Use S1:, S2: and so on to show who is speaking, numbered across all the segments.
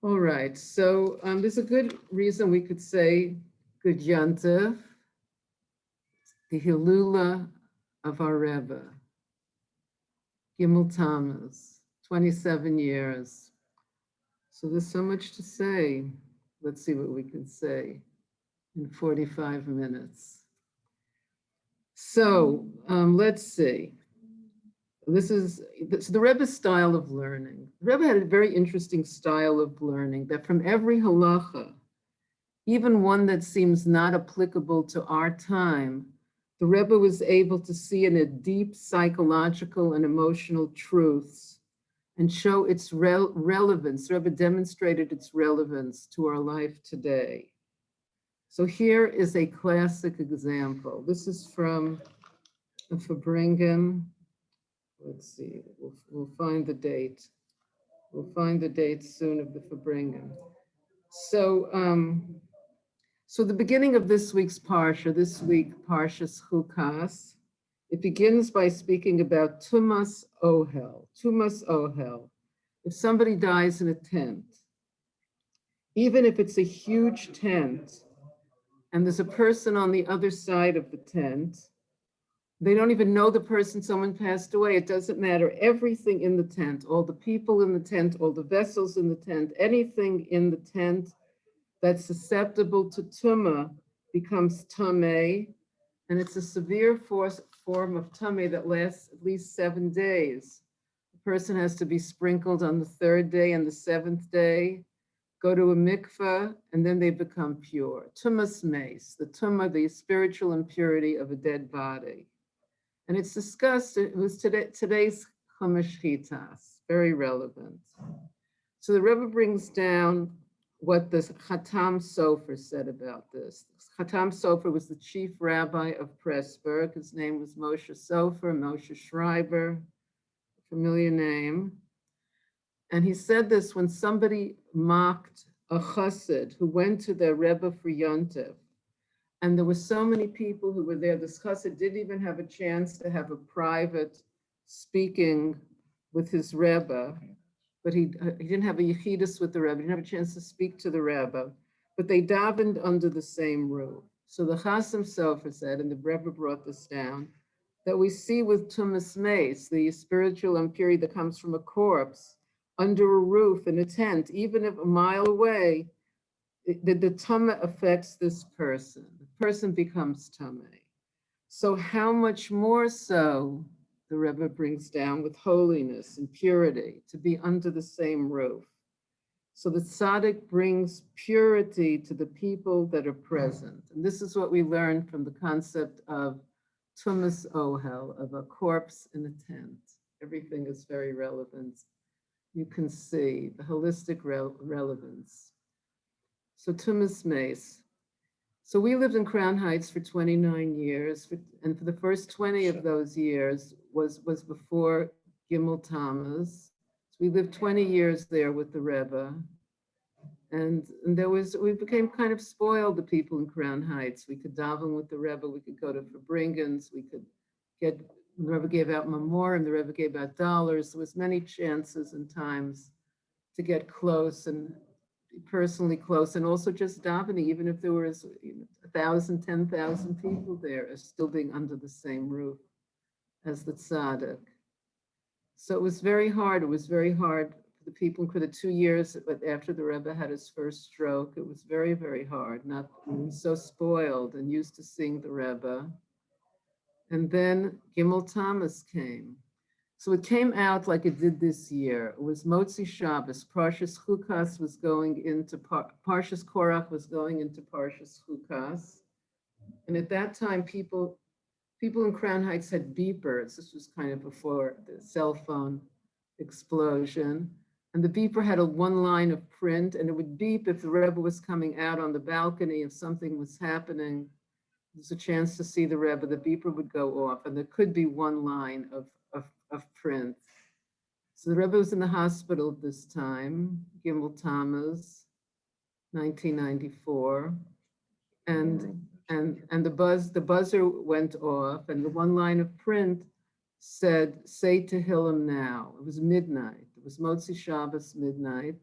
S1: All right, so there's a good reason we could say good Yontif, the Hilula of our Rebbe, Gimel Tamuz, 27 years. So there's so much to say. Let's see what we can say in 45 minutes. So let's see. This is the Rebbe's style of learning. The Rebbe had a very interesting style of learning that from every halacha, even one that seems not applicable to our time, the Rebbe was able to see in a deep psychological and emotional truths and show its relevance. The Rebbe demonstrated its relevance to our life today. So here is a classic example. This is from the Fabringen. Let's see, we'll find the date. We'll find the date soon of the Fabringen. So, so the beginning of this week's Parsha, Parshas Chukas, it begins by speaking about Tumas Ohel. Tumas Ohel. If somebody dies in a tent, even if it's a huge tent, and there's a person on the other side of the tent, they don't even know the person, someone passed away. It doesn't matter. Everything in the tent, all the people in the tent, all the vessels in the tent, anything in the tent that's susceptible to tumah becomes tameh, and it's a severe form of tameh that lasts at least 7 days. The person has to be sprinkled on the 3rd day and the 7th day, go to a mikveh, and then they become pure. Tumas meis, the tumah, the spiritual impurity of a dead body. And it's discussed, it was today's Chumash Chitas, very relevant. So the Rebbe brings down what the Chatam Sofer said about this. Chatam Sofer was the chief rabbi of Pressburg. His name was Moshe Sofer, Moshe Schreiber, familiar name. And he said this when somebody mocked a chassid who went to their Rebbe for Yontif. And there were so many people who were there. This chassid didn't even have a chance to have a private speaking with his Rebbe, but he didn't have a yechidus with the Rebbe. He didn't have a chance to speak to the Rebbe, but they davened under the same roof. So the Chassam Sofer said, and the Rebbe brought this down, that we see with Tumas Meis, the spiritual impurity that comes from a corpse under a roof in a tent, even if a mile away, the tumah affects this person. The person becomes tameh. So how much more so, the Rebbe brings down, with holiness and purity, to be under the same roof. So the tzaddik brings purity to the people that are present. And this is what we learn from the concept of tumas ohel, of a corpse in a tent. Everything is very relevant. You can see the holistic relevance. So tumas meis. So we lived in Crown Heights for 29 years, and for the first 20 of those years was before Gimel Tamuz. So we lived 20 years there with the Rebbe, and we became kind of spoiled, the people in Crown Heights. We could daven with the Rebbe, we could go to Fabringens, we could the Rebbe gave out memorim, the Rebbe gave out dollars. There was many chances and times to get close and personally close, and also just davening, even if there was 1,000, 10,000 people there, as still being under the same roof as the tzaddik. So it was very hard. It was very hard for the people for the 2 years after the Rebbe had his first stroke. It was very, very hard. We were so spoiled and used to seeing the Rebbe. And then Gimel Tamuz came. So it came out like it did this year. It was Motzi Shabbos. Parshas Chukas was going into Parshas Korach was going into Parshas Chukas, and at that time, people in Crown Heights had beepers. This was kind of before the cell phone explosion, and the beeper had one line of print, and it would beep if the Rebbe was coming out on the balcony, if something was happening. There's a chance to see the Rebbe. The beeper would go off, and there could be one line of print. So the Rebbe was in the hospital at this time, Gimel Tamuz, 1994, and the buzzer went off, and the one line of print said, "Say Tehillim now." It was midnight. It was Motzi Shabbos midnight,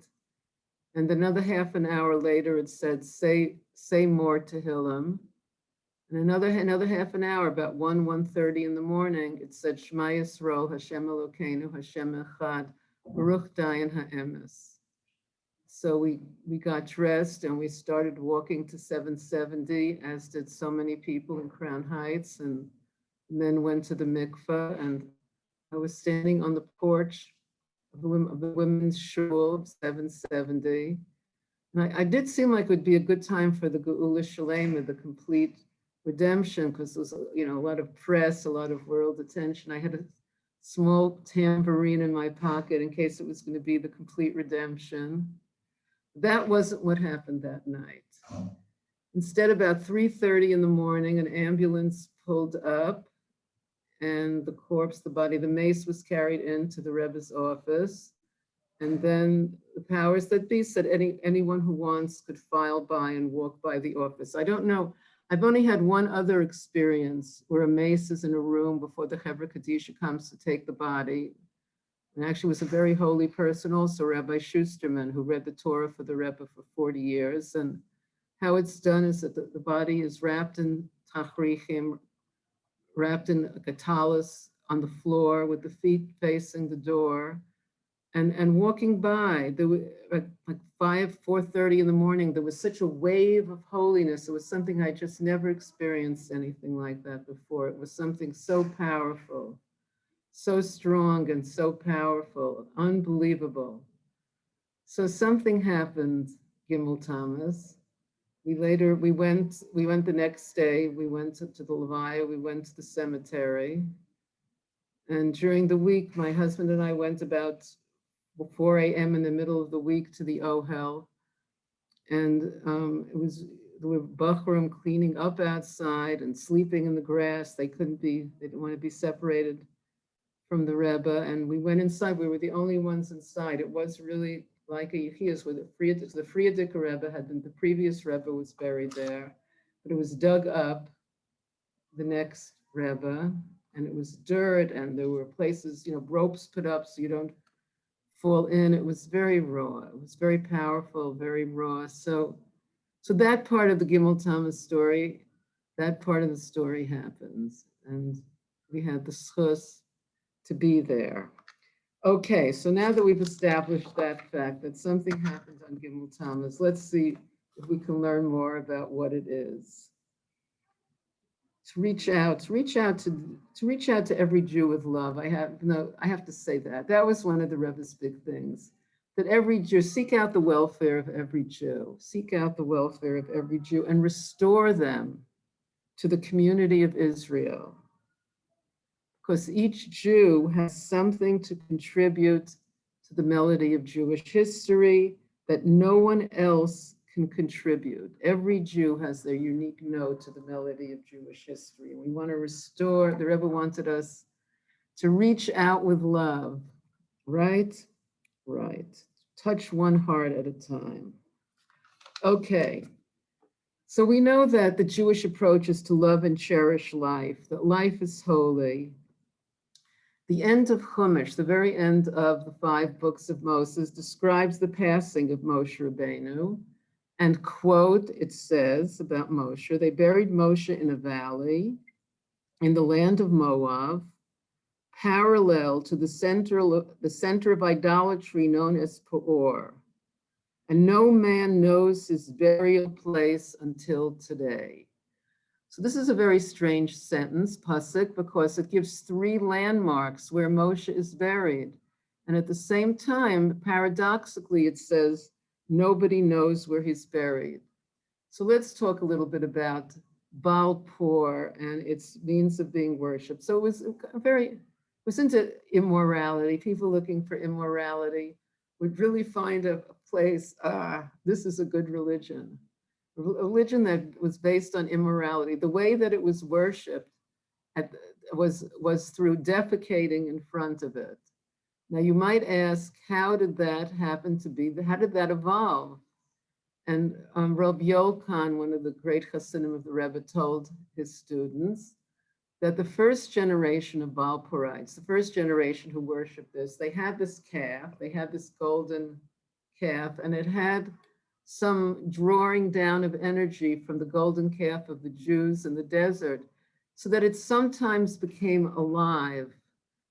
S1: And another half an hour later, it said, say more Tehillim. And another half an hour, about 1:30 in the morning, it said, Shema Yisrael, Hashem Elokeinu, Hashem Echad, Baruch Dayan HaEmes. So we got dressed and we started walking to 770, as did so many people in Crown Heights, and men went to the mikveh, and I was standing on the porch of the women's shul of 770. And I did seem like it would be a good time for the Geula Shalema, the complete redemption, because there was a lot of press, a lot of world attention. I had a small tambourine in my pocket in case it was going to be the complete redemption. That wasn't what happened that night. Instead, about 3:30 in the morning, an ambulance pulled up, and the corpse, the body, the mace was carried into the Rebbe's office. And then the powers that be said anyone who wants could file by and walk by the office. I don't know. I've only had one other experience where a mace is in a room before the Chevra Kadisha comes to take the body. And actually was a very holy person also, Rabbi Schusterman, who read the Torah for the Rebbe for 40 years. And how it's done is that the body is wrapped in tachrichim, wrapped in a talus on the floor with the feet facing the door. And walking by, there were like 4:30 in the morning, there was such a wave of holiness. It was something I just never experienced anything like that before. It was something so powerful, so strong and so powerful, unbelievable. So something happened, Gimel Tamuz. We went the next day, we went to the Levaya, we went to the cemetery. And during the week, my husband and I went about 4 a.m. in the middle of the week to the Ohel. And there were Bachrim cleaning up outside and sleeping in the grass. They didn't want to be separated from the Rebbe. And we went inside. We were the only ones inside. It was really like a Yechias where the Frierdiker Rebbe had been, the previous Rebbe was buried there. But it was dug up, the next Rebbe, and it was dirt, and there were places, ropes put up so you don't fall in. It was very raw. It was very powerful, very raw. So that part of the Gimel Tamuz story, that part of the story happens, and we had the schus to be there. Okay, so now that we've established that fact that something happened on Gimel Tamuz, let's see if we can learn more about what it is. To reach out to every Jew with love. I have to say that was one of the Rebbe's big things, that every Jew, seek out the welfare of every Jew, and restore them to the community of Israel. Because each Jew has something to contribute to the melody of Jewish history that no one else can contribute. Every Jew has their unique note to the melody of Jewish history. We want to restore, the Rebbe wanted us to reach out with love, right? Right. Touch one heart at a time. Okay. So we know that the Jewish approach is to love and cherish life, that life is holy. The end of Chumash, the very end of the 5 books of Moses, describes the passing of Moshe Rabbeinu. And quote, it says about Moshe, they buried Moshe in a valley in the land of Moab, parallel to the center of idolatry known as Peor. And no man knows his burial place until today. So this is a very strange sentence, pasuk, because it gives 3 landmarks where Moshe is buried. And at the same time, paradoxically, it says, nobody knows where he's buried. So let's talk a little bit about Baal Por and its means of being worshipped. So it was into immorality. People looking for immorality would really find a place, this is a good religion. A religion that was based on immorality. The way that it was worshipped was through defecating in front of it. Now you might ask, how did that happen to be? How did that evolve? And Rabbi Yolkan, one of the great Hasidim of the Rebbe, told his students that the first generation of Baal Porites, the first generation who worshiped this, they had this calf, they had this golden calf, and it had some drawing down of energy from the golden calf of the Jews in the desert, so that it sometimes became alive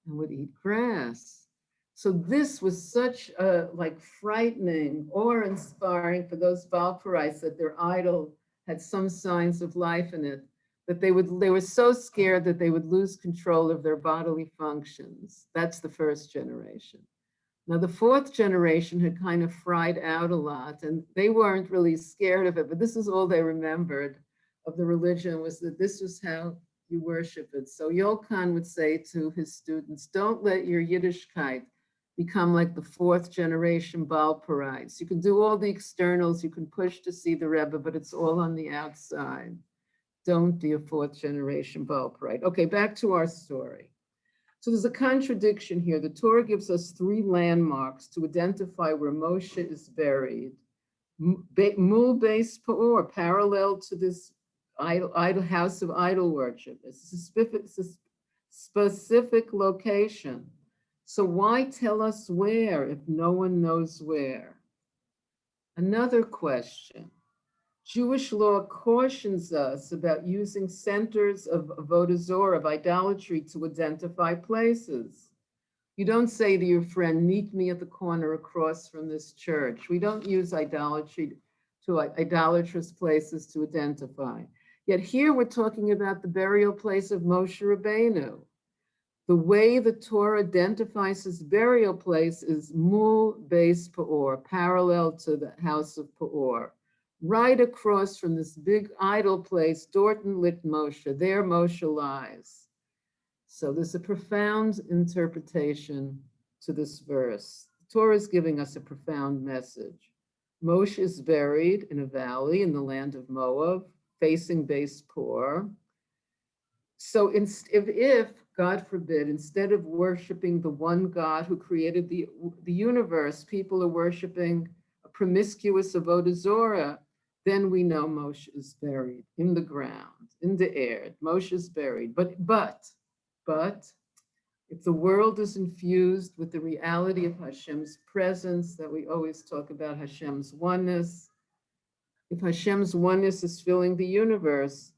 S1: and would eat grass. So this was such a like frightening or inspiring for those Valkyries that their idol had some signs of life in it, that they were so scared that they would lose control of their bodily functions. That's the first generation. Now, the fourth generation had kind of fried out a lot, and they weren't really scared of it, but this is all they remembered of the religion, was that this was how you worship it. So Yolkan would say to his students, don't let your Yiddishkeit become like the fourth generation Balparites. You can do all the externals, you can push to see the Rebbe, but it's all on the outside. Don't be a fourth generation Balparite. Okay, back to our story. So there's a contradiction here. The Torah gives us three landmarks to identify where Moshe is buried. Mul Beis Peor, parallel to this idol house of idol worship. It's a specific location. So why tell us where if no one knows where? Another question. Jewish law cautions us about using centers of avodah zorah, of idolatry, to identify places. You don't say to your friend, meet me at the corner across from this church. We don't use idolatry to idolatrous places to identify. Yet here we're talking about the burial place of Moshe Rabbeinu. The way the Torah identifies his burial place is Mul Beis Peor, parallel to the house of Peor. Right across from this big idol place, Dorton lit Moshe. There Moshe lies. So there's a profound interpretation to this verse. The Torah is giving us a profound message. Moshe is buried in a valley in the land of Moab, facing Beis Peor. So if, God forbid, instead of worshiping the one God who created the universe, people are worshiping a promiscuous avodah zorah, then we know Moshe is buried in the ground, in the air. Moshe is buried. But if the world is infused with the reality of Hashem's presence, that we always talk about Hashem's oneness, if Hashem's oneness is filling the universe,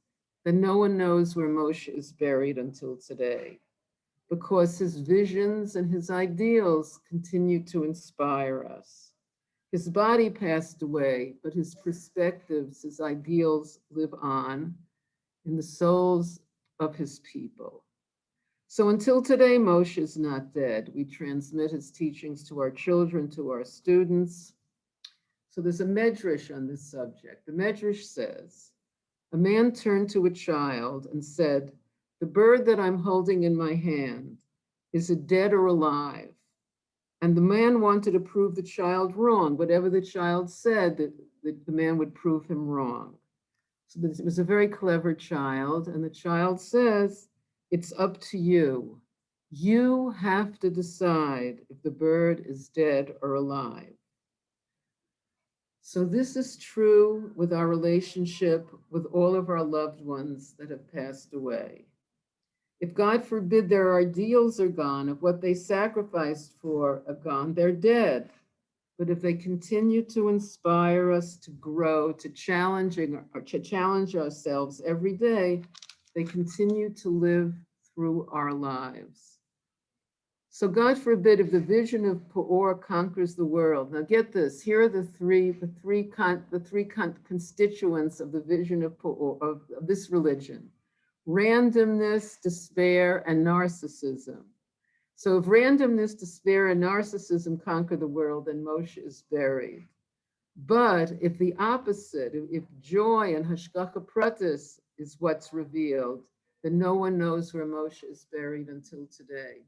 S1: then no one knows where Moshe is buried until today, because his visions and his ideals continue to inspire us. His body passed away, but his perspectives, his ideals live on in the souls of his people. So until today, Moshe is not dead. We transmit his teachings to our children, to our students. So there's a Midrash on this subject. The Midrash says, a man turned to a child and said, the bird that I'm holding in my hand, is it dead or alive? And the man wanted to prove the child wrong. Whatever the child said, the man would prove him wrong. So it was a very clever child. And the child says, it's up to you. You have to decide if the bird is dead or alive. So this is true with our relationship with all of our loved ones that have passed away. If God forbid their ideals are gone, if what they sacrificed for are gone, they're dead. But if they continue to inspire us to grow, to challenge ourselves every day, they continue to live through our lives. So God forbid if the vision of Peor conquers the world. Now get this, here are the three constituents of the vision of Peor, of this religion. Randomness, despair, and narcissism. So if randomness, despair, and narcissism conquer the world, then Moshe is buried. But if the opposite, if joy and hashgacha pratis is what's revealed, then no one knows where Moshe is buried until today.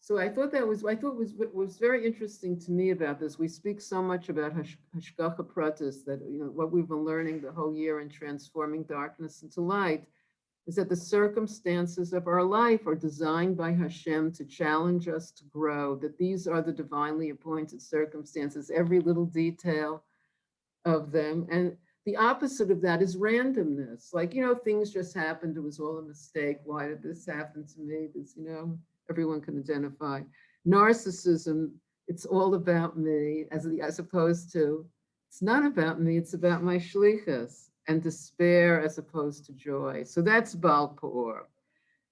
S1: So I thought what was very interesting to me about this. We speak so much about hashgacha pratis, that what we've been learning the whole year in transforming darkness into light, is that the circumstances of our life are designed by Hashem to challenge us to grow, that these are the divinely appointed circumstances, every little detail of them. And the opposite of that is randomness. Like, things just happened, it was all a mistake. Why did this happen to me? This, everyone can identify. Narcissism, It's all about me, as opposed to, it's not about me, it's about my shlichus, and despair as opposed to joy. So that's Baal Peor.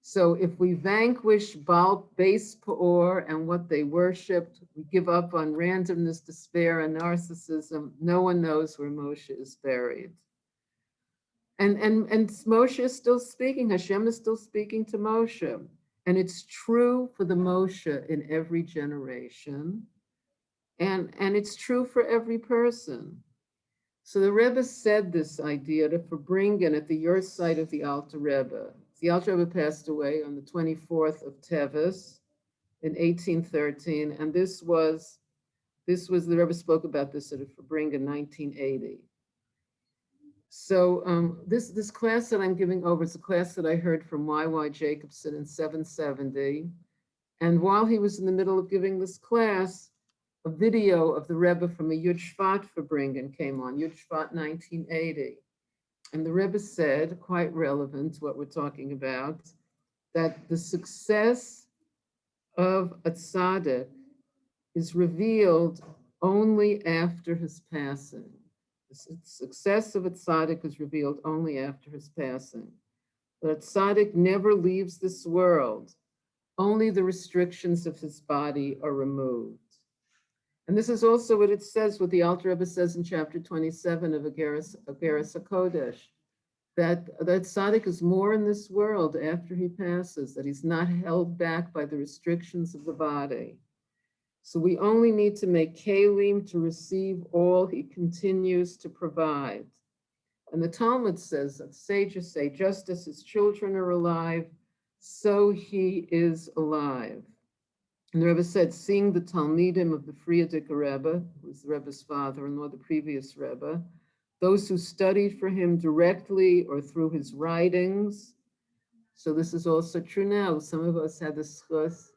S1: So if we vanquish Baal base Peor and what they worshipped, we give up on randomness, despair, and narcissism, no one knows where Moshe is buried. And Moshe is still speaking, Hashem is still speaking to Moshe. And it's true for the Moshe in every generation. And it's true for every person. So the Rebbe said this idea to Farbringen at the yahrzeit of the Alter Rebbe. The Alter Rebbe passed away on the 24th of Teves in 1813, and this was the Rebbe spoke about this at a Farbringen in 1980. So this class that I'm giving over is a class that I heard from Y.Y. Jacobson in 770. And while he was in the middle of giving this class, a video of the Rebbe from a Yud Shvat Farbringen came on, Yud Shvat 1980. And the Rebbe said, quite relevant to what we're talking about, that the success of a tzaddik is revealed only after his passing. The success of a tzaddik is revealed only after his passing. That a tzaddik never leaves this world. Only the restrictions of his body are removed. And this is also what it says, what the Alter Rebbe says in chapter 27 of Ageres HaKodesh, that tzaddik is more in this world after he passes, that he's not held back by the restrictions of the body. So we only need to make kelim to receive all he continues to provide. And the Talmud says, that sages say, just as his children are alive, so he is alive. And the Rebbe said, seeing the Talmidim of the Frierdiker Rebbe, who was the Rebbe's father-in-law, the previous Rebbe, those who studied for him directly or through his writings. So this is also true now. Some of us had the schus,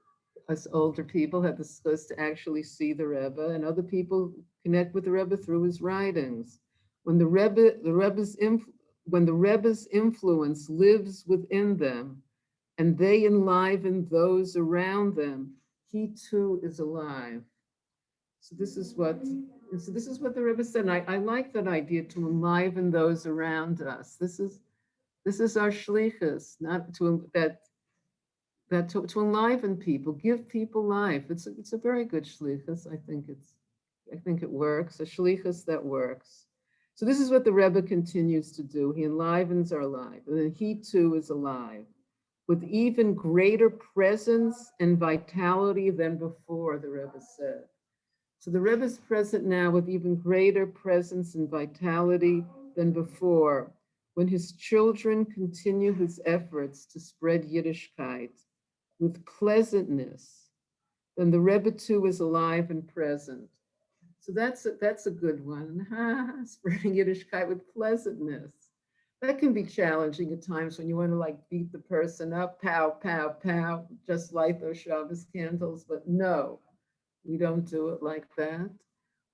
S1: us older people had the schus to actually see the Rebbe, and other people connect with the Rebbe through his writings. When the Rebbe's influence lives within them, and they enliven those around them, he too is alive. So this is what the Rebbe said. And I like that idea, to enliven those around us. This is our shlichus, not to to enliven people, give people life. It's a very good shlichus. I think it works. A shlichus that works. So this is what the Rebbe continues to do. He enlivens our life, and then he too is alive, with even greater presence and vitality than before, the Rebbe said. So the Rebbe is present now with even greater presence and vitality than before, when his children continue his efforts to spread Yiddishkeit with pleasantness, then the Rebbe too is alive and present. So that's a good one. Spreading Yiddishkeit with pleasantness. That can be challenging at times when you want to like beat the person up, pow, pow, pow, just light those Shabbos candles. But no, we don't do it like that.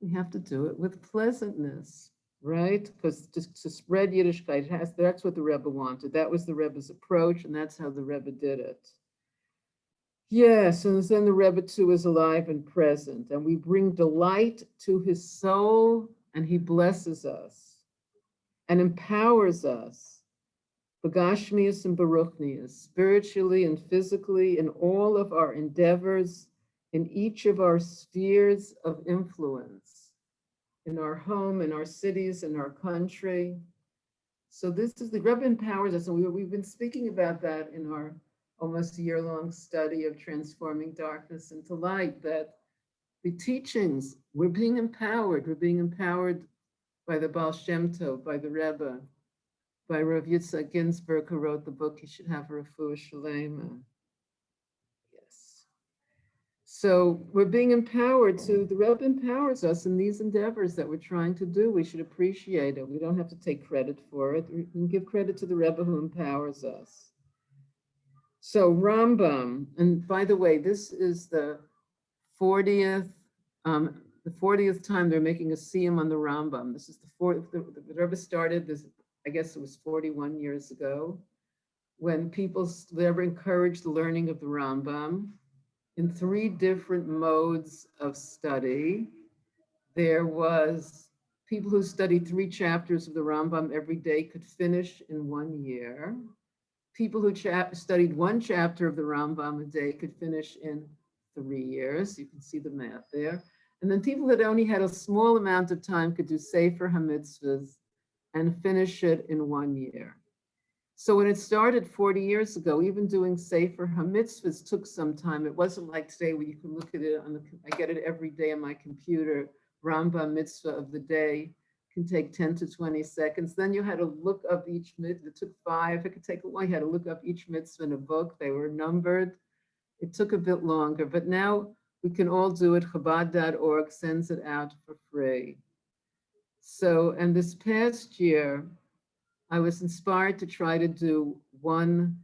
S1: We have to do it with pleasantness, right? Because to spread Yiddishkeit, that's what the Rebbe wanted. That was the Rebbe's approach, and that's how the Rebbe did it. Yes, and then the Rebbe too is alive and present, and we bring delight to his soul, and he blesses us and empowers us, begashmius and baruchnius, spiritually and physically, in all of our endeavors, in each of our spheres of influence, in our home, in our cities, in our country. So this is the Rebbe empowers us, and we've been speaking about that in our almost year-long study of transforming darkness into light, that the teachings, we're being empowered by the Baal Shem Tov, by the Rebbe, by Rav Yitzchak Ginzburg, who wrote the book, You Should Have a Refuah Shalema. Yes. So we're being empowered the Rebbe empowers us in these endeavors that we're trying to do. We should appreciate it. We don't have to take credit for it. We can give credit to the Rebbe who empowers us. So Rambam, and by the way, this is the 40th time they're making a siyum on the Rambam. This is the the Rebbe started this, I guess it was 41 years ago, when people, the Rebbe encouraged the learning of the Rambam. in 3 different modes of study. There was people who studied 3 chapters of the Rambam every day could finish in 1 year. People who studied 1 chapter of the Rambam a day could finish in 3 years. You can see the math there. And then people that only had a small amount of time could do Sefer HaMitzvahs and finish it in 1 year. So when it started 40 years ago, even doing Sefer HaMitzvahs took some time. It wasn't like today where you can look at it I get it every day on my computer. Rambam mitzvah of the day can take 10 to 20 seconds. Then you had to look up each mitzvah. It took 5. It could take a while. You had to look up each mitzvah in a book. They were numbered. It took a bit longer, but now we can all do it. Chabad.org sends it out for free. So, and this past year, I was inspired to try to do one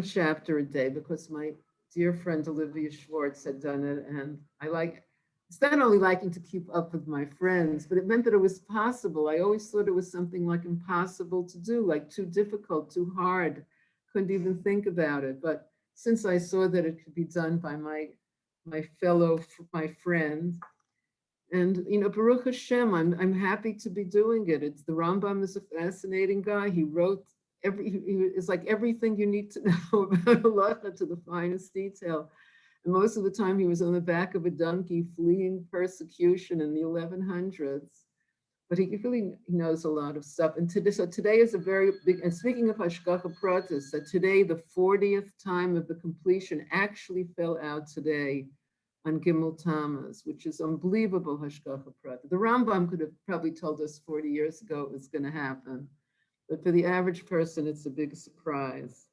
S1: chapter a day because my dear friend Olivia Schwartz had done it, and it's not only liking to keep up with my friends, but it meant that it was possible. I always thought it was something like impossible to do, like too difficult, too hard, couldn't even think about it. But since I saw that it could be done by my friend, and Baruch Hashem, I'm happy to be doing it. The Rambam is a fascinating guy. He wrote it's like everything you need to know about halacha to the finest detail. And most of the time he was on the back of a donkey fleeing persecution in the 1100s. But he knows a lot of stuff. And today is a very big, and speaking of Hashgacha Pratis, that today the 40th time of the completion actually fell out today on Gimel Tamuz, which is unbelievable Hashgacha Pratis. The Rambam could have probably told us 40 years ago it was going to happen. But for the average person, it's a big surprise.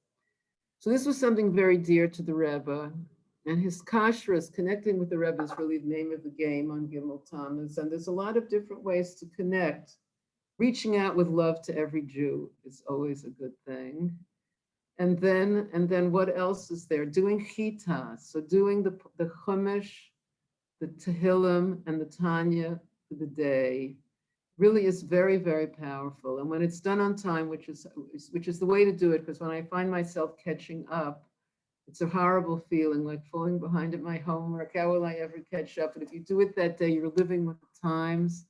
S1: So this was something very dear to the Rebbe. And his kashrus, connecting with the Rebbe, is really the name of the game on Gimel Tamuz. And there's a lot of different ways to connect. Reaching out with love to every Jew is always a good thing. And then what else is there? Doing chita, so doing the Chumash, the Tehillim, and the Tanya for the day really is very, very powerful. And when it's done on time, which is the way to do it, because when I find myself catching up, it's a horrible feeling, like falling behind at my homework. How will I ever catch up? And if you do it that day, you're living with the times.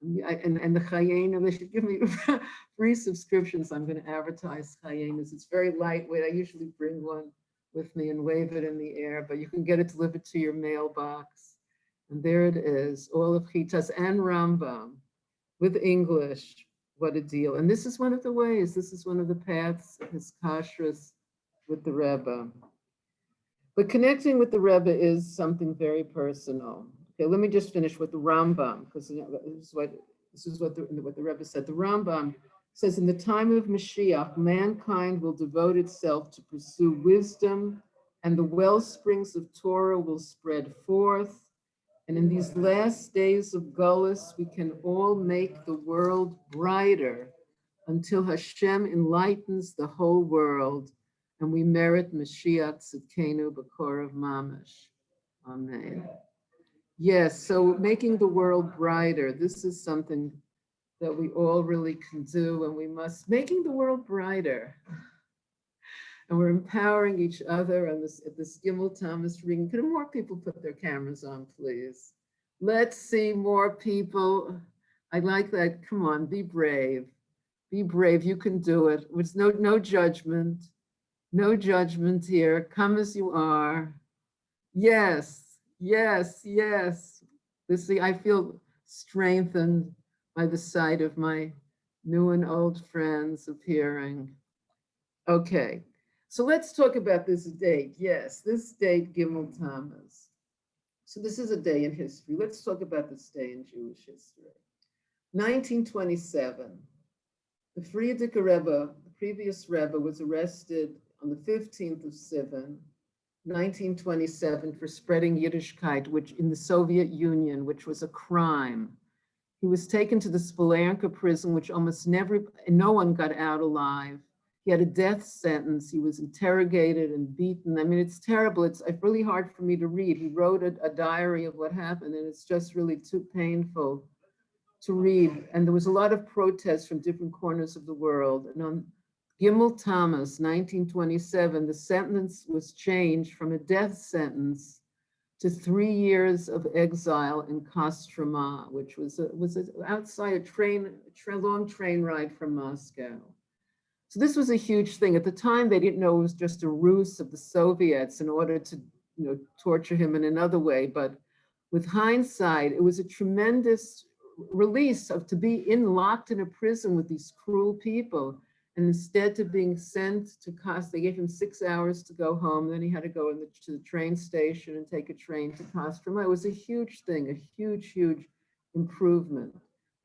S1: And the Chayenim, they should give me free subscriptions. I'm going to advertise Chayenim. It's very lightweight. I usually bring one with me and wave it in the air, but you can get it delivered to your mailbox. And there it is, all of Chitas and Rambam with English. What a deal. And this is one of the ways, this is one of the paths of his kashrus with the Rebbe. But connecting with the Rebbe is something very personal. Okay, let me just finish with the Rambam, because this is what the Rebbe said. The Rambam says, in the time of Mashiach, mankind will devote itself to pursue wisdom, and the well springs of Torah will spread forth. And in these last days of Gullus, we can all make the world brighter until Hashem enlightens the whole world, and we merit Mashiach Tzidkenu B'Korav Mamash. Amen. Yes, so making the world brighter, this is something that we all really can do, and we must, making the world brighter. And we're empowering each other at this Gimel Tamuz reading. Can more people put their cameras on, please? Let's see more people. I like that. Come on, be brave. Be brave, you can do it. With no judgment. No judgment here. Come as you are. Yes. Yes, yes. I feel strengthened by the sight of my new and old friends appearing. Okay, so let's talk about this date. Yes, this date, Gimel Tamuz. So this is a day in history. Let's talk about this day in Jewish history. 1927, the Frierdiker Rebbe, the previous Rebbe, was arrested on the 15th of Sivan, 1927, for spreading Yiddishkeit, which in the Soviet Union, which was a crime. He was taken to the Spoleyanka prison, which no one got out alive. He had a death sentence. He was interrogated and beaten. I mean, it's terrible. It's really hard for me to read. He wrote a diary of what happened, and it's just really too painful to read. And there was a lot of protests from different corners of the world. And Gimel tamuz, 1927, the sentence was changed from a death sentence to 3 years of exile in Kostroma, which was outside a long train ride from Moscow. So this was a huge thing. At the time, they didn't know it was just a ruse of the Soviets in order to, torture him in another way. But with hindsight, it was a tremendous release of to be locked in a prison with these cruel people. And instead of being sent to they gave him 6 hours to go home. Then he had to go to the train station and take a train to Kostroma. It was a huge thing, a huge, huge improvement.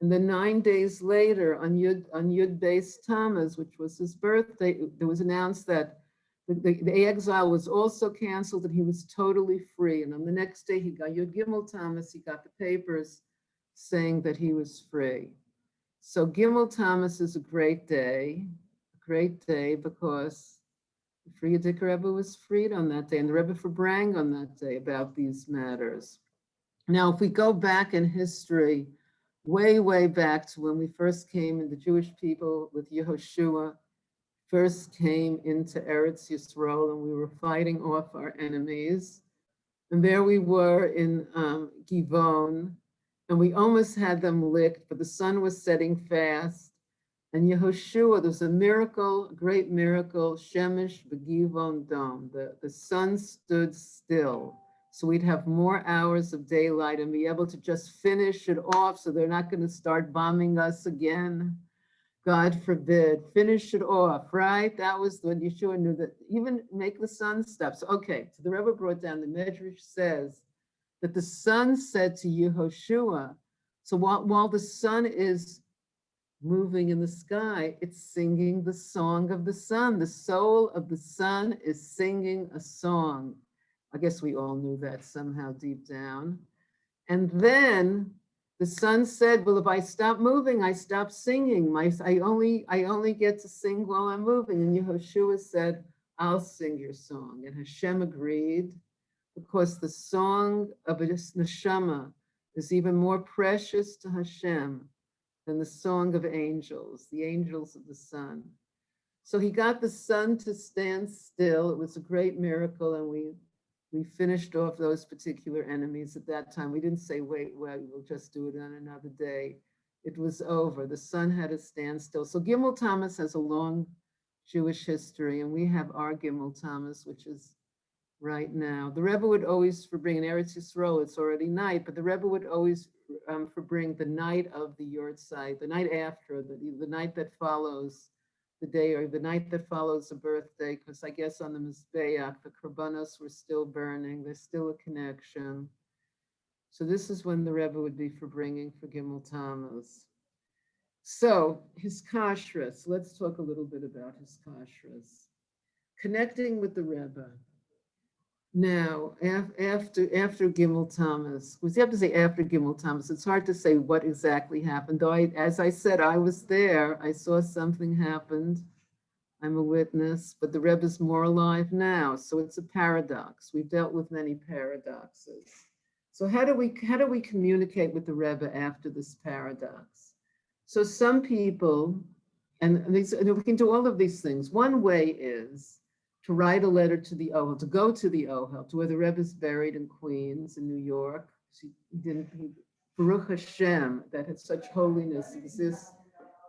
S1: And then 9 days later, on Yud Beis Tammuz, which was his birthday, it was announced that the exile was also canceled and he was totally free. And on the next day, he got Yud Gimel Tammuz, he got the papers saying that he was free. So Gimel Tammuz is a great day because the Frierdiker Rebbe was freed on that day, and the Rebbe Verbrang on that day about these matters. Now, if we go back in history, way, way back to when we first came, and the Jewish people with Yehoshua first came into Eretz Yisrael, and we were fighting off our enemies. And there we were in Givon, and we almost had them licked, but the sun was setting fast. And Yehoshua, there was a miracle, a great miracle, Shemesh B'Givon Dom. The sun stood still. So we'd have more hours of daylight and be able to just finish it off so they're not going to start bombing us again. God forbid, finish it off, right? That was when Yeshua knew that even make the sun stop. So, okay, so the Rebbe brought down, the Midrash says that the sun said to Yehoshua, so while the sun is moving in the sky, it's singing the song of the sun. The soul of the sun is singing a song. I guess we all knew that somehow deep down. And then the sun said, well, if I stop moving, I stop singing. I only get to sing while I'm moving. And Yehoshua said, I'll sing your song. And Hashem agreed, because the song of a neshama is even more precious to Hashem than the song of angels, the angels of the sun. So he got the sun to stand still. It was a great miracle, and we finished off those particular enemies at that time. We didn't say, wait, we'll just do it on another day. It was over. The sun had to stand still. So Gimel Tammuz has a long Jewish history, and we have our Gimel Tammuz, which is right now. The Rebbe would always bring in Eretz Yisrael, it's already night, but the Rebbe would always bring the night of the Yortzeit, the night after, the night that follows the day, or the night that follows the birthday, because I guess on the Mizbeach, the Korbanos were still burning, there's still a connection. So this is when the Rebbe would be bringing for Gimel Tammuz. So his kashrus, let's talk a little bit about his kashrus. Connecting with the Rebbe. Now, after Gimel Tammuz, we have to say after Gimel Tammuz, it's hard to say what exactly happened, though as I said, I was there, I saw something happened, I'm a witness, but the Rebbe's more alive now, so it's a paradox. We've dealt with many paradoxes. So how do we communicate with the Rebbe after this paradox? So some people, and we can do all of these things. One way is to write a letter to the Ohel, to go to the Ohel, to where the Rebbe is buried in Queens, in New York. Baruch Hashem, that had such holiness exists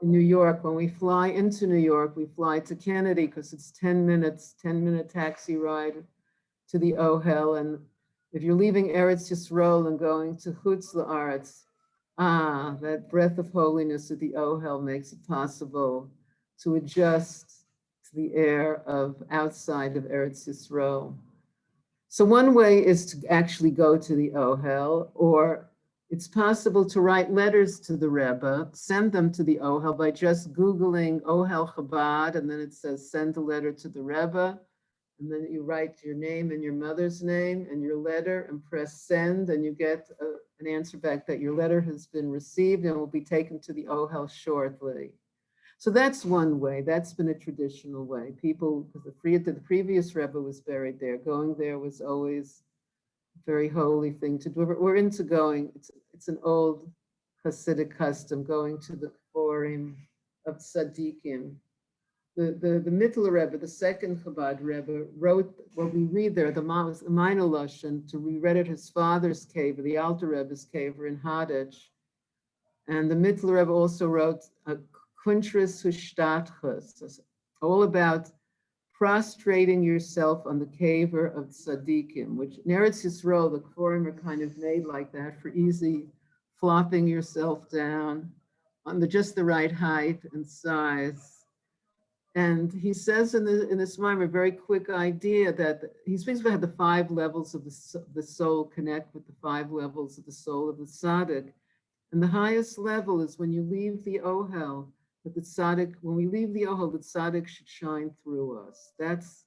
S1: in New York. When we fly into New York, we fly to Kennedy because it's 10-minute taxi ride to the Ohel. And if you're leaving Eretz Yisrael and going to Chutz La'aretz, that breath of holiness at the Ohel makes it possible to adjust to the air of outside of Eretz Yisrael. So one way is to actually go to the Ohel, or it's possible to write letters to the Rebbe, send them to the Ohel by just Googling Ohel Chabad, and then it says send a letter to the Rebbe, and then you write your name and your mother's name and your letter and press send, and you get an answer back that your letter has been received and will be taken to the Ohel shortly. So that's one way. That's been a traditional way. People, because the previous Rebbe was buried there, going there was always a very holy thing to do. We're into going, it's an old Hasidic custom, going to the Forum of Tzaddikim. the Mittler Rebbe, the second Chabad Rebbe, wrote what we read there, the Minor Lashon, to reread at his father's cave, the Alter Rebbe's cave in Hadich. And the Mittler Rebbe also wrote a Kuntris Hushtatchus, all about prostrating yourself on the caver of tzaddikim, which in Eretz Yisrael, the Kforim are kind of made like that for easy flopping yourself down on just the right height and size. And he says in this Maimar a very quick idea that he speaks about how the 5 levels of the soul connect with the 5 levels of the soul of the tzaddik. And the highest level is when you leave the ohel, that the tzaddik, when we leave the ohel, the tzaddik should shine through us. That's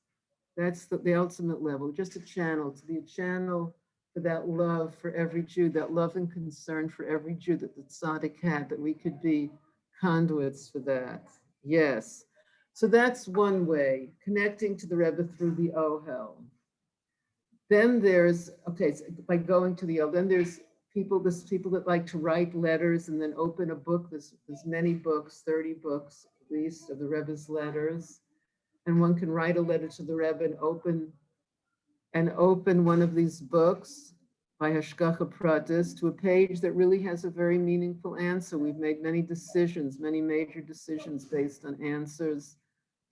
S1: the ultimate level, just a channel, to be a channel for that love for every Jew, that love and concern for every Jew that the tzaddik had, that we could be conduits for that. Yes. So that's one way, connecting to the Rebbe through the ohel. Then there's, okay, so by going to the ohel, then there's people that like to write letters and then open a book. There's many books, 30 books at least, of the Rebbe's letters. And one can write a letter to the Rebbe and open one of these books by Hashgacha Pratis to a page that really has a very meaningful answer. We've made many decisions, many major decisions based on answers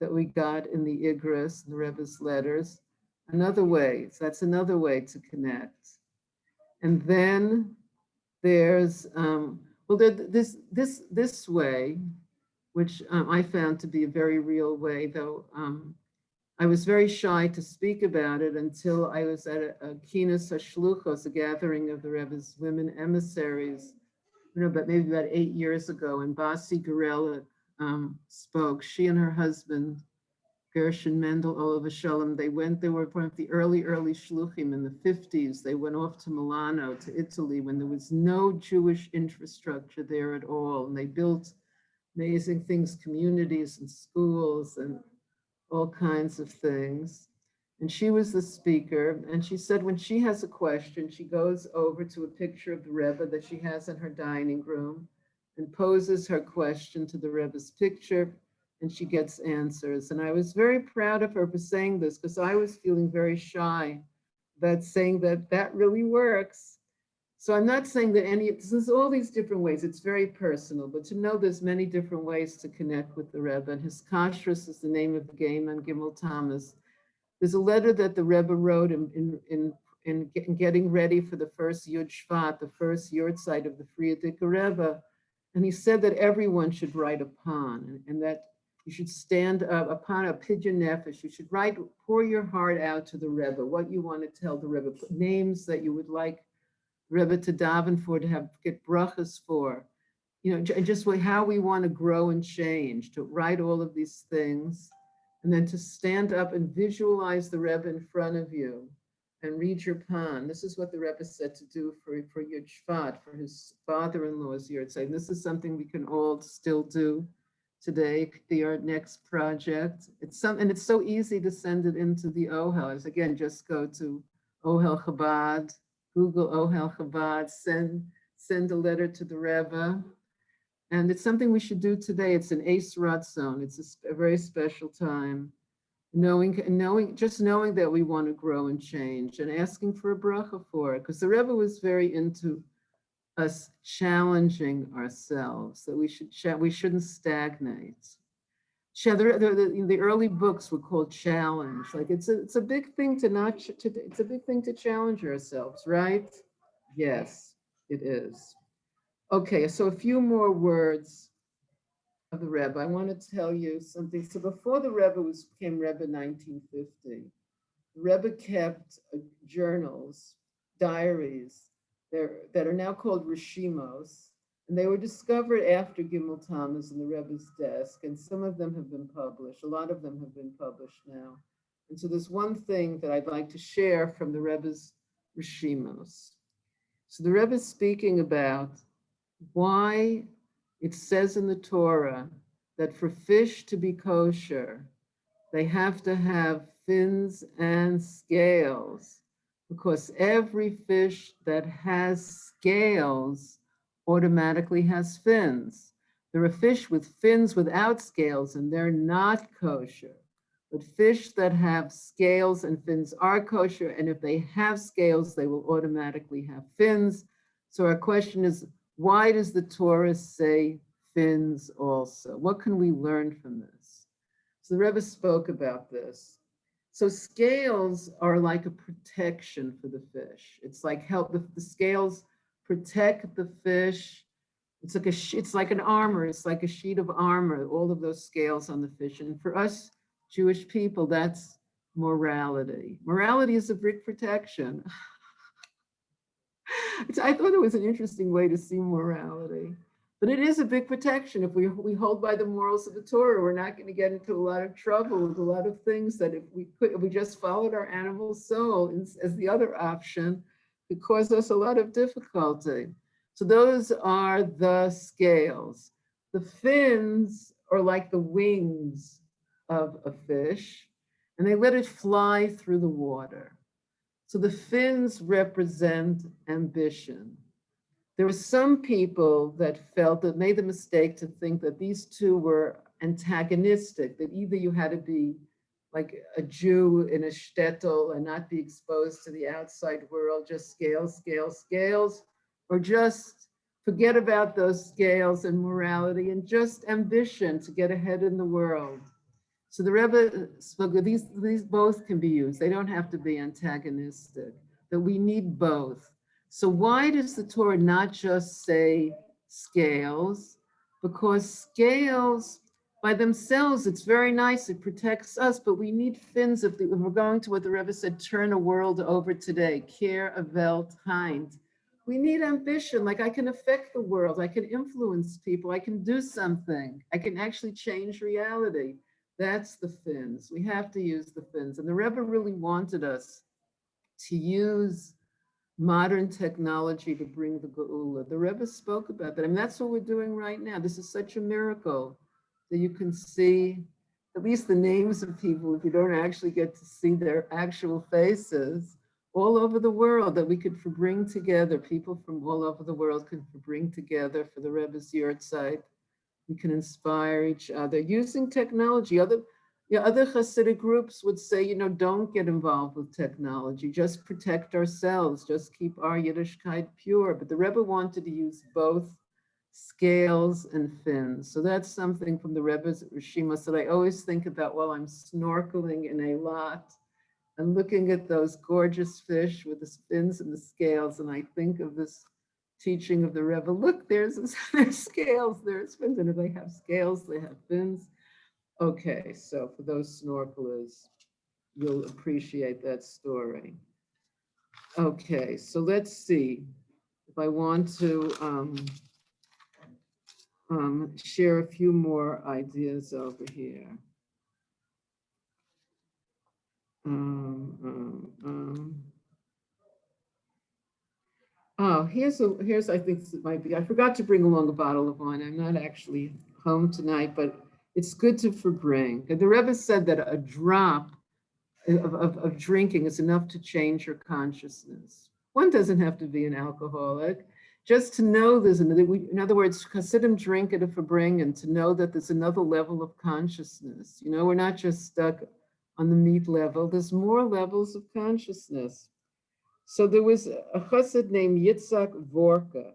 S1: that we got in the Igros, the Rebbe's letters. Another way, so that's another way to connect. And then there's, this way, which I found to be a very real way, though I was very shy to speak about it until I was at a Kinas HaShluchos, a gathering of the Rebbe's women emissaries, but maybe about 8 years ago, and Basi Gorela spoke. She and her husband, Gershon Mendel Oliver Shalom, they were one of the early shluchim in the 50s. They went off to Milano, to Italy, when there was no Jewish infrastructure there at all. And they built amazing things, communities and schools and all kinds of things. And she was the speaker. And she said when she has a question, she goes over to a picture of the Rebbe that she has in her dining room and poses her question to the Rebbe's picture, and she gets answers. And I was very proud of her for saying this, because I was feeling very shy about saying that really works. So I'm not saying that there's all these different ways. It's very personal, but to know there's many different ways to connect with the Rebbe. And his kashrus is the name of the game on gimel tamuz. There's a letter that the Rebbe wrote in getting ready for the first Yud Shvat, the first Yortzeit of the Frierdiker Rebbe. And he said that everyone should write upon, and that you should stand up upon a pidyon nefesh. You should pour your heart out to the Rebbe, what you want to tell the Rebbe, put names that you would like Rebbe to daven for, to get brachas for, just how we want to grow and change, to write all of these things, and then to stand up and visualize the Rebbe in front of you and read your pan. This is what the Rebbe said to do for Yud Shvat, for his father-in-law's Yortzeit. This is something we can all still do today. It could be our next project. And it's so easy to send it into the Ohel. Again, just go to Ohel Chabad, Google Ohel Chabad, send a letter to the Rebbe. And it's something we should do today. It's an Eis Ratzon. It's a very special time. Knowing that we want to grow and change, and asking for a bracha for it, because the Rebbe was very into us challenging ourselves, that we shouldn't stagnate. The early books were called challenge. Like it's a big thing it's a big thing to challenge ourselves, right? Yes, it is. Okay, so a few more words of the Rebbe. I want to tell you something. So before the Rebbe became Rebbe in 1950, the Rebbe kept journals, diaries, that are now called rishimos, and they were discovered after Gimel Tamuz in the Rebbe's desk, and some of them have been published. A lot of them have been published now. And so there's one thing that I'd like to share from the Rebbe's rishimos. So the Rebbe is speaking about why it says in the Torah that for fish to be kosher, they have to have fins and scales, because every fish that has scales automatically has fins. There are fish with fins without scales, and they're not kosher. But fish that have scales and fins are kosher, and if they have scales, they will automatically have fins. So our question is, why does the Torah say fins also? What can we learn from this? So the Rebbe spoke about this. So scales are like a protection for the fish. It's like help the scales protect the fish. It's like an armor. It's like a sheet of armor, all of those scales on the fish. And for us Jewish people, that's morality. Morality is a big protection. I thought it was an interesting way to see morality. But it is a big protection. If we hold by the morals of the Torah, we're not going to get into a lot of trouble with a lot of things that if we just followed our animal soul as the other option, it caused us a lot of difficulty. So those are the scales. The fins are like the wings of a fish, and they let it fly through the water. So the fins represent ambition. There were some people that made the mistake to think that these two were antagonistic, that either you had to be like a Jew in a shtetl and not be exposed to the outside world, just scales, scales, scales, or just forget about those scales and morality and just ambition to get ahead in the world. So the Rebbe spoke, these both can be used. They don't have to be antagonistic, that we need both. So why does the Torah not just say scales? Because scales by themselves, it's very nice, it protects us, but we need fins if we're going to what the Rebbe said, turn a world over today, care, Welt, kind. We need ambition, like I can affect the world, I can influence people, I can do something, I can actually change reality. That's the fins. We have to use the fins. And the Rebbe really wanted us to use modern technology to bring the Geula. The Rebbe spoke about that. I mean, that's what we're doing right now. This is such a miracle that you can see at least the names of people, if you don't actually get to see their actual faces, all over the world, that we could bring together, people from all over the world could bring together for the Rebbe's Yahrzeit. We can inspire each other using technology. Other Hasidic groups would say, don't get involved with technology, just protect ourselves, just keep our Yiddishkeit pure. But the Rebbe wanted to use both scales and fins. So that's something from the Rebbe's Rishimos that I always think about while I'm snorkeling in Eilat and looking at those gorgeous fish with the fins and the scales. And I think of this teaching of the Rebbe. Look, there's scales, there's fins, and if they have scales, they have fins. Okay, so for those snorkelers, you'll appreciate that story. Okay, so let's see if I want to share a few more ideas over here. Oh, here's I think it might be. I forgot to bring along a bottle of wine. I'm not actually home tonight, but it's good to bring. The Rebbe said that a drop of drinking is enough to change your consciousness. One doesn't have to be an alcoholic. Just to know there's another, in other words, Hasidim drink it for bring, and to know that there's another level of consciousness. We're not just stuck on the meat level. There's more levels of consciousness. So there was a chassid named Yitzchak Vorka,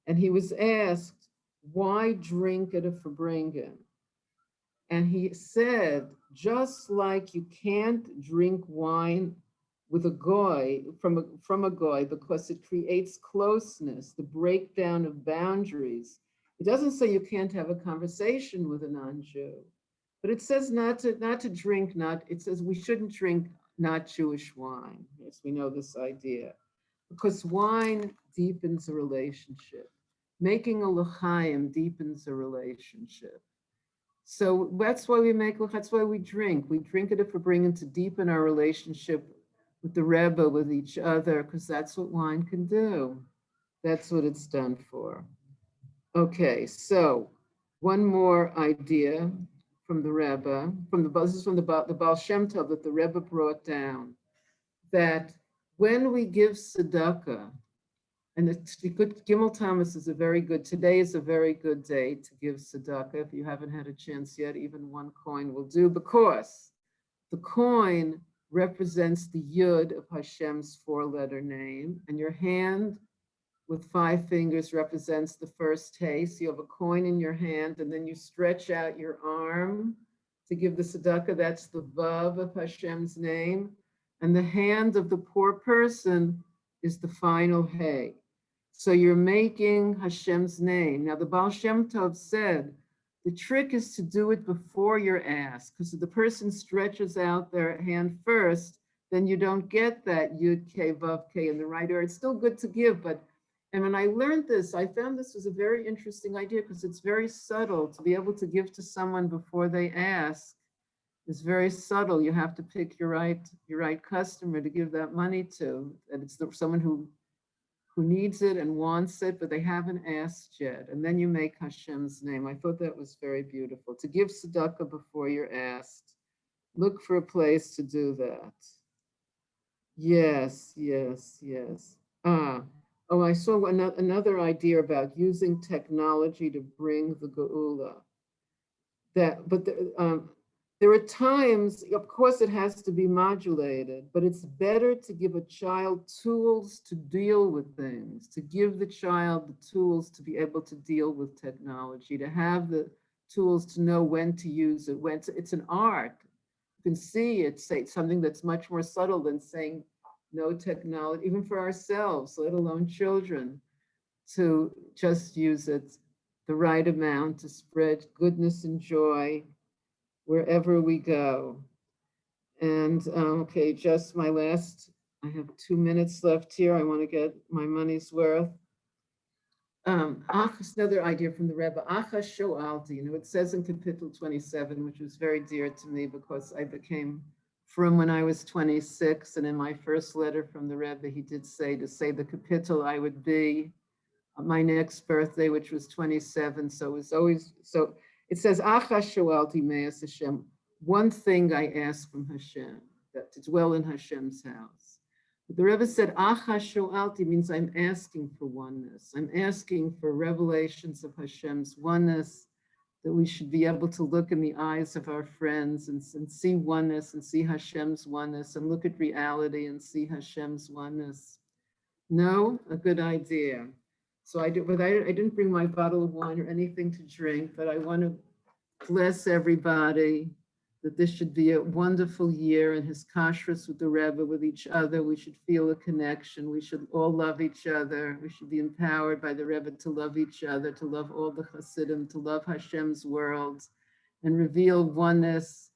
S1: and he was asked, why drink at a Farbrengen? And he said, just like you can't drink wine with a goy, from a goy, because it creates closeness, the breakdown of boundaries. It doesn't say you can't have a conversation with a non-Jew, but it says not to drink, it says we shouldn't drink not Jewish wine. Yes, we know this idea. Because wine deepens a relationship. Making a l'chaim deepens a relationship. So that's why that's why we drink. We drink it if we're bringing to deepen our relationship with the Rebbe, with each other, because that's what wine can do. That's what it's done for. Okay, so one more idea from the Rebbe, this is from the Baal Shem Tov that the Rebbe brought down, that when we give tzedakah, and it's good. Gimel tamuz is a very good. Today is a very good day to give tzedakah. If you haven't had a chance yet, even one coin will do, because the coin represents the yud of Hashem's four-letter name, and your hand with 5 fingers represents the first hay. So you have a coin in your hand, and then you stretch out your arm to give the tzedakah. That's the vav of Hashem's name. And the hand of the poor person is the final hay. So you're making Hashem's name. Now, the Baal Shem Tov said, the trick is to do it before you're asked, because if the person stretches out their hand first, then you don't get that Yud K Vav K in the right order. It's still good to give, but, and when I learned this, I found this was a very interesting idea, because it's very subtle to be able to give to someone before they ask. It's very subtle. You have to pick your right customer to give that money to, and it's someone who needs it and wants it, but they haven't asked yet. And then you make Hashem's name. I thought that was very beautiful. To give tzedakah before you're asked. Look for a place to do that. Yes, yes, yes. Oh, I saw another idea about using technology to bring the geula. There are times, of course, it has to be modulated, but it's better to give a child tools to deal with things, to give the child the tools to be able to deal with technology, to have the tools to know when to use it. It's an art. You can see it's something that's much more subtle than saying no technology, even for ourselves, let alone children, to just use it the right amount to spread goodness and joy wherever we go. And okay, just my last, I have 2 minutes left here. I want to get my money's worth. Another idea from the Rebbe, Achash Shoalti. It says in Kapitel 27, which was very dear to me because I became from when I was 26. And in my first letter from the Rebbe, he did say to say the Kapitel I would be my next birthday, which was 27. So it was always, so it says, Achash Shoalti Me'as Hashem. One thing I ask from Hashem, that to dwell in Hashem's house. But the Rebbe said, Achash Shoalti means I'm asking for oneness. I'm asking for revelations of Hashem's oneness, that we should be able to look in the eyes of our friends and see oneness and see Hashem's oneness, and look at reality and see Hashem's oneness. No, a good idea. So I didn't bring my bottle of wine or anything to drink, but I want to bless everybody that this should be a wonderful year in his kashrus with the Rebbe, with each other. We should feel a connection. We should all love each other. We should be empowered by the Rebbe to love each other, to love all the Hasidim, to love Hashem's world, and reveal oneness